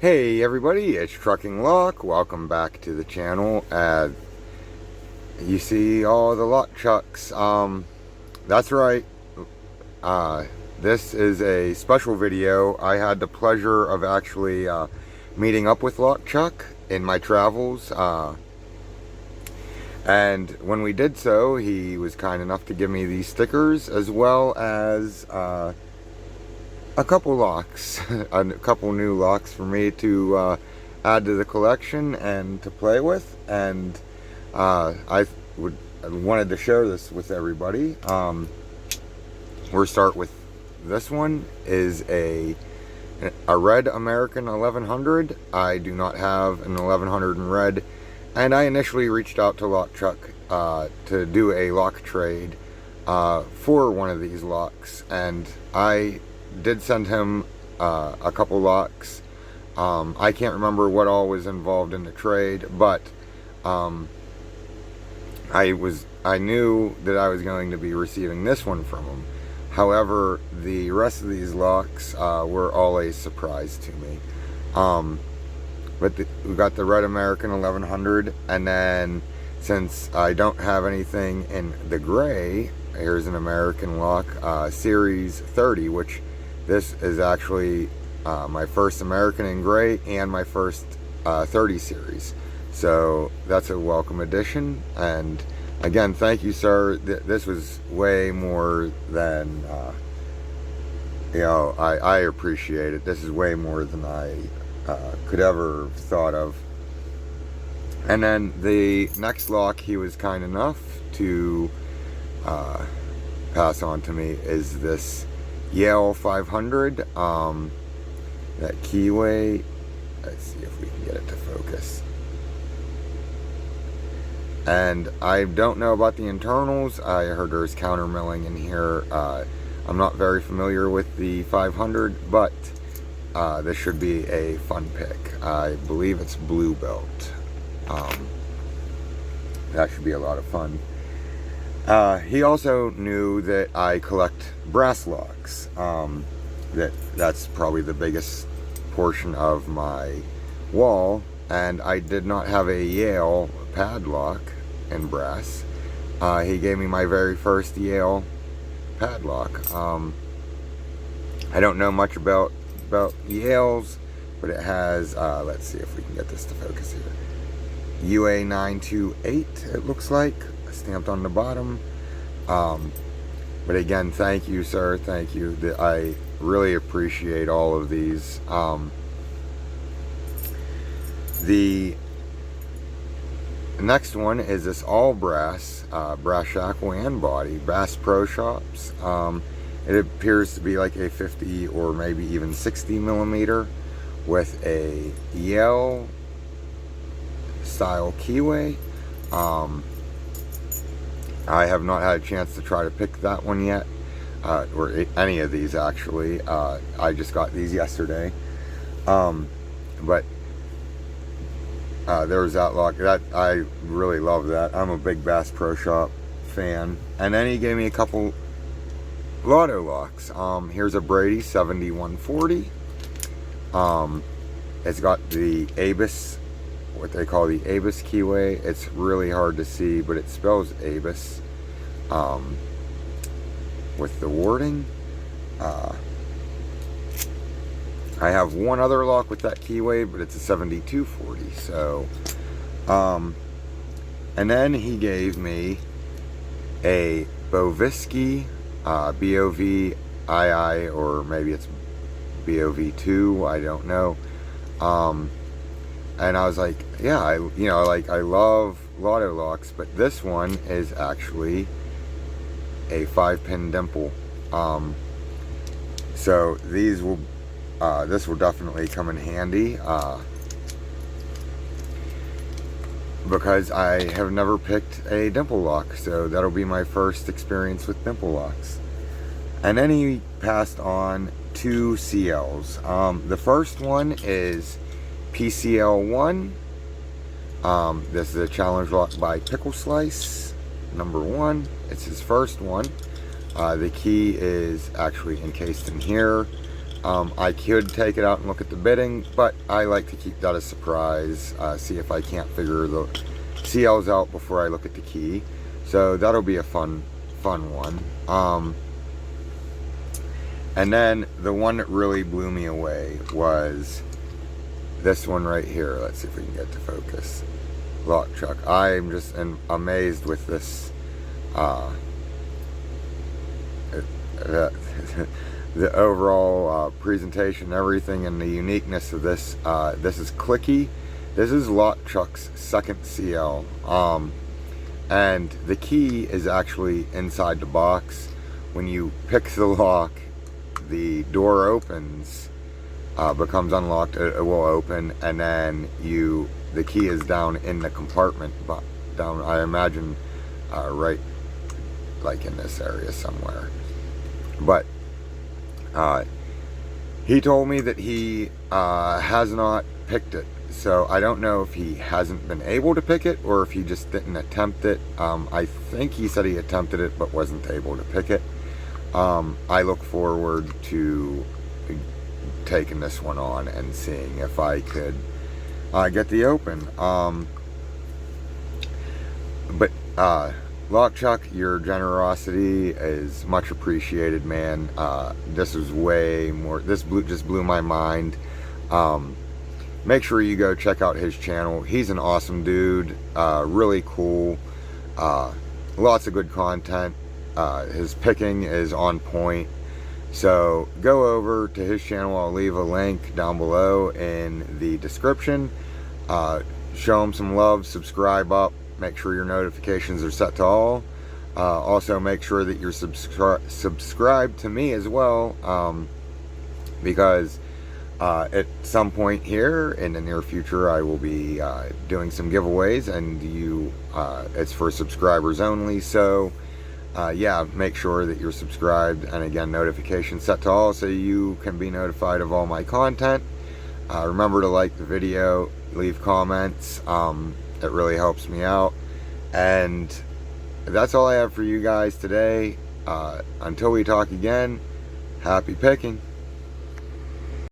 Hey everybody, it's Trucking Lock. Welcome back to the channel. You see all the lock chucks. That's right. This is a special video. I had the pleasure of actually meeting up with Lock Chuck in my travels. And when we did so, he was kind enough to give me these stickers as well as a couple locks, a couple new locks for me to add to the collection and to play with. And I wanted to share this with everybody. We'll start with this one. Is a red American 1100. I do not have an 1100 in red, and I initially reached out to Lock Chuck to do a lock trade for one of these locks, and I did send him a couple locks. I can't remember what all was involved in the trade, but I knew that I was going to be receiving this one from him. However, the rest of these locks were all a surprise to me. But we got the red American 1100, and then since I don't have anything in the gray, here's an American lock, Series 30, which this is actually my first American in gray and my first 30 series. So that's a welcome addition. And again, thank you, sir. This was way more than, I appreciate it. This is way more than I could ever have thought of. And then the next lock he was kind enough to pass on to me is this Yale 500, that keyway. Let's see if we can get it to focus. And I don't know about the internals. I heard there's counter milling in here. I'm not very familiar with the 500, but this should be a fun pick. I believe it's blue belt. That should be a lot of fun. He also knew that I collect brass locks. That's probably the biggest portion of my wall, and I did not have a Yale padlock in brass. He gave me my very first Yale padlock. I don't know much about Yales, but it has, let's see if we can get this to focus here, UA 928 it looks like, stamped on the bottom. But again, thank you, sir. Thank you. I really appreciate all of these. The next one is this all brass, brass shackle and body, Bass Pro Shops. It appears to be like a 50 or maybe even 60 millimeter with a Yale style keyway. I have not had a chance to try to pick that one yet, or any of these actually. I just got these yesterday. But there's that lock. That I really love that. I'm a big Bass Pro Shop fan. And then he gave me a couple Lotto locks. Here's a Brady 7140. It's got the Abus, what they call the Abus keyway. It's really hard to see, but it spells Abus with the wording. I have one other lock with that keyway, but it's a 7240. So, and then he gave me a Bovisky, BOVII, or maybe it's BOV2, I don't know. And I was like, yeah, I love Lotto locks, but this one is actually a 5-pin dimple. So these will, this will definitely come in handy, because I have never picked a dimple lock, so that'll be my first experience with dimple locks. And then he passed on 2 CLs. The first one is PCL1. This is a challenge lock by Pickle Slice, number 1. It's his first one. The key is actually encased in here. I could take it out and look at the bidding, but I like to keep that a surprise, see if I can't figure the CLs out before I look at the key. So that'll be a fun one. And then the one that really blew me away was this one right here. Let's see if we can get to focus. Lock chuck. I'm just amazed with this. The overall presentation, everything, and the uniqueness of this. This is Clicky. This is Lock Chuck's second CL. And the key is actually inside the box. When you pick the lock, the door opens, becomes unlocked, it will open, and then the key is down in the compartment, but down, I imagine, right like in this area somewhere. But he told me that he has not picked it, so I don't know if he hasn't been able to pick it or if he just didn't attempt it. I think he said he attempted it but wasn't able to pick it. I look forward to taking this one on and seeing if I could get the open. But Lock Chuck, your generosity is much appreciated, man. This is way more, this just blew my mind. Make sure you go check out his channel. He's an awesome dude, really cool, lots of good content. His picking is on point. So go over to his channel. I'll leave a link down below in the description. Show him some love, subscribe up, make sure your notifications are set to all. Also make sure that you're subscribed to me as well, because at some point here in the near future I will be doing some giveaways, and it's for subscribers only. So yeah, make sure that you're subscribed, and again, notifications set to all so you can be notified of all my content. Remember to like the video, leave comments. It really helps me out. And that's all I have for you guys today. Until we talk again, happy picking.